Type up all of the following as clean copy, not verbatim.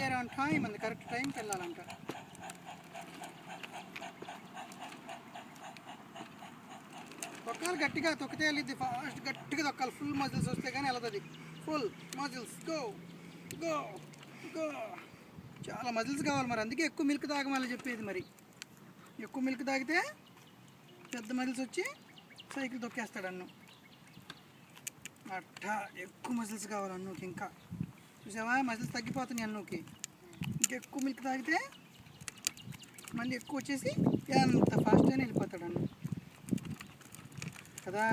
There on time అంది, correct టైంకి వెళ్ళాలంట. తొక్కాలి గట్టిగా, తొక్కితే వెళ్ళిద్ది. ఫాస్ట్ గట్టిగా తొక్కాలి, ఫుల్ మజిల్స్ వస్తే కానీ వెళ్తుంది. Full muscles, go go go. చాలా మజిల్స్ కావాలి మరి, అందుకే ఎక్కువ మిల్క్ తాగమని చెప్పేది. మరి ఎక్కువ మిల్క్ తాగితే పెద్ద మజిల్స్ వచ్చి సైకిల్ తొక్కేస్తాడు అన్ను. అట్టా ఎక్కువ మజిల్స్ కావాలి అన్నుకి. ఇంకా చూసావా మజిల్స్ తగ్గిపోతున్నాయి అన్నుకి. ఇంకెక్కువ మిల్క్ తాగితే మళ్ళీ ఎక్కువ వచ్చేసి ఎంత ఫాస్ట్గానే వెళ్ళిపోతాడు అన్ను కదా.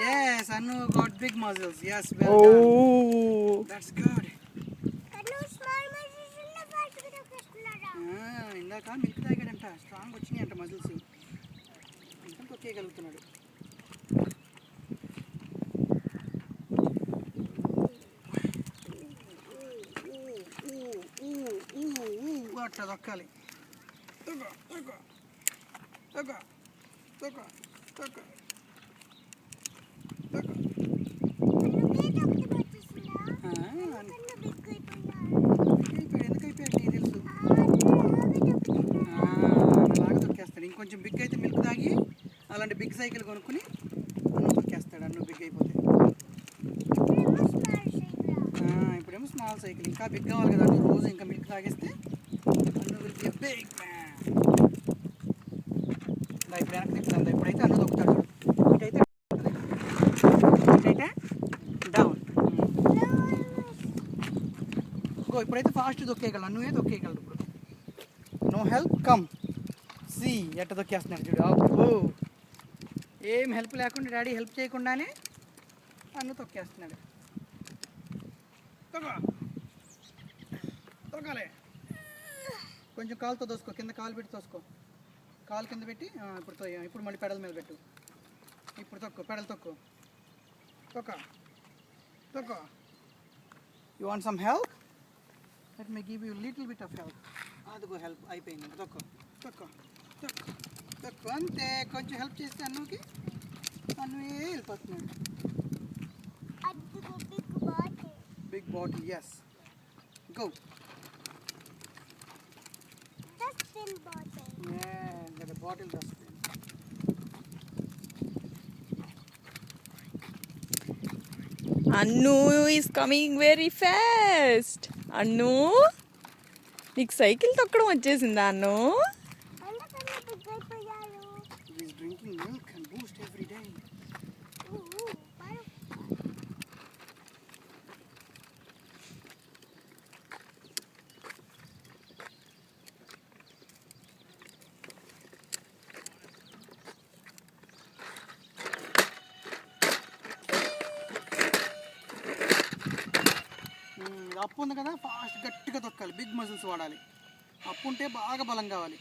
Yes, Anu got big muscles. Yes, well done. That's good. ఇందాక మిల్క్ తాగాడంట, స్ట్రాంగ్ వచ్చినాయి అంట మజిల్స్. ఇంకా తొక్కేయగలుగుతున్నాడు. అట్లా తొక్కాలి. తొక్క తొక్క తొక్క తొక్క తొక్క తొక్క. ఎందుకు అయిపోయాడు నీకు తెలుసు. అలాగే తొక్కేస్తాడు. ఇంకొంచెం బిగ్ అయితే మిల్క్ తాగి అలాంటి బిగ్ సైకిల్ కొనుక్కుని అన్ను తొక్కేస్తాడు. అన్ను బిగ్ అయిపోతే. ఇప్పుడేమో స్మాల్ సైకిల్. ఇంకా బిగ్ కావాలి కదా అన్ను. రోజు ఇంకా మిల్క్ తాగేస్తే Annu will be a big man. ఇప్పుడు వెనక్కి తిప్పుతాం. ఇప్పుడైతే అన్ను తొక్కుతాడు. ఇటైతే డౌన్. ఇప్పుడైతే ఫాస్ట్ తొక్కేయగలరు. అన్నువే తొక్కేయగలరు ఇప్పుడు. నో హెల్ప్, కమ్ సి ఎట్ట తొక్కేస్తున్నాడు చూడు. అబ్బో ఏం హెల్ప్ లేకుండా, డాడీ హెల్ప్ చేయకుండానే అన్ను తొక్కేస్తున్నాడు. తొక్కాలి. కొంచెం కాలుతో తోసుకో, కింద కాలు పెట్టి తోసుకో. కాలు కింద పెట్టి ఇప్పుడు మళ్ళీ పెడల మీద పెట్టు. ఇప్పుడు తొక్కు, పెడలు తొక్కు. తొక్క తొక్క. You want some help? Let me give you little bit of help. అదిగో హెల్ప్ అయిపోయింది. తొక్కు తొక్కు తొక్కు తొక్కు. అంతే, కొంచెం హెల్ప్ చేస్తే అన్నుకి అన్నువే వెళ్ళిపోతున్నాడు. Big bottle, yes. Go. Yeah, the bottle dustbin. Annu is coming very fast. Annu, నీకు సైకిల్ తొక్కడం వచ్చేసిందా అన్ను? He is drinking milk and boost every day. అప్పు ఉంది కదా, ఫాస్ట్ గట్టిగా తొక్కాలి. బిగ్ మజిల్స్ వాడాలి. అప్పు ఉంటే బాగా బలం కావాలి.